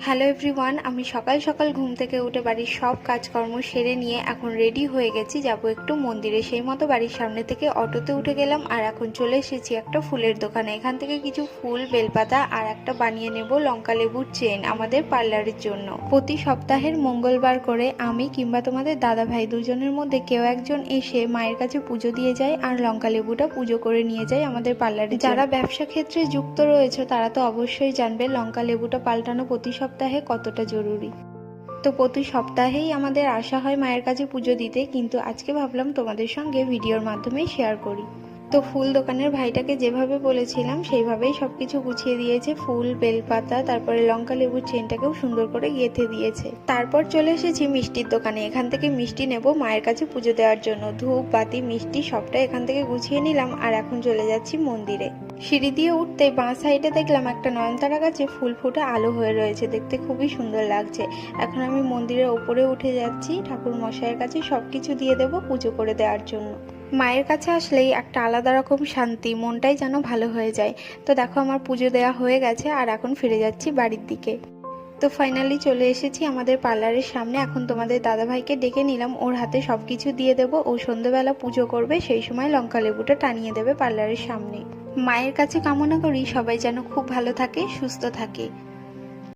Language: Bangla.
হ্যালো এভরিওয়ান, আমি সকাল সকাল ঘুম থেকে উঠে বাড়ির সব কাজকর্ম সেরে নিয়ে এখন রেডি হয়ে গেছি, যাব একটু মন্দিরে। সেই মতো বাড়ির সামনে থেকে অটোতে উঠে গেলাম আর এখন চলে এসেছি একটা ফুলের দোকানে। এখান থেকে কিছু ফুল, বেলপাতা আর একটা বানিয়ে নেব লঙ্কা লেবুর চেন আমাদের পার্লারের জন্য। প্রতি সপ্তাহের মঙ্গলবার করে আমি কিংবা তোমাদের দাদা ভাই দুজনের মধ্যে কেউ একজন এসে মায়ের কাছে পুজো দিয়ে যায় আর লঙ্কা লেবুটা পুজো করে নিয়ে যায় আমাদের পার্লারে। যারা ব্যবসা ক্ষেত্রে যুক্ত রয়েছে তারা তো অবশ্যই জানবে লঙ্কা লেবুটা পাল্টানো প্রতি সপ্তাহে কতটা জরুরি। তো প্রতি সপ্তাহেই আমাদের আসা হয় মায়ের কাছে পুজো দিতে, কিন্তু আজকে ভাবলাম তোমাদের সঙ্গে ভিডিওর মাধ্যমে শেয়ার করি। তো ফুল দোকানের ভাইটাকে যেভাবে বলেছিলাম সেইভাবেই সবকিছু গুছিয়ে দিয়েছে, ফুল, বেলপাতা, তারপরে লঙ্কা লেবুর চেনটাকেও সুন্দর করে গেঁথে দিয়েছে। তারপর চলে এসেছি মিষ্টির দোকানে। এখান থেকে মিষ্টি নেব মায়ের কাছে পুজো দেওয়ার জন্য। ধূপ, বাতি, মিষ্টি সবটা এখান থেকে গুছিয়ে নিলাম আর এখন চলে যাচ্ছি মন্দিরে। সিঁড়ি দিয়ে উঠতে বাঁ সাইডে দেখলাম একটা নয়নতারা গাছে ফুল ফুটে আলো হয়ে রয়েছে, দেখতে খুবই সুন্দর লাগছে। এখন আমি মন্দিরের ওপরে উঠে যাচ্ছি, ঠাকুর মশাইয়ের কাছে সবকিছু দিয়ে দেবো পুজো করে দেওয়ার জন্য। মায়ের কাছে আসলেই একটা আলাদা রকম শান্তি, মনটাই যেন ভালো হয়ে যায়। তো দেখো আমার পুজো দেওয়া হয়ে গেছে আর এখন ফিরে যাচ্ছি বাড়ির দিকে। তো ফাইনালি চলে এসেছি আমাদের পার্লারের সামনে। এখন তোমাদের দাদাভাইকে ডেকে নিলাম, ওর হাতে সবকিছু দিয়ে দেবো। ও সন্ধ্যেবেলা পুজো করবে, সেই সময় লঙ্কা লেবুটা টানিয়ে দেবে পার্লারের সামনে। মায়ের কাছে কামনা করি সবাই যেন খুব ভালো থাকে, সুস্থ থাকে।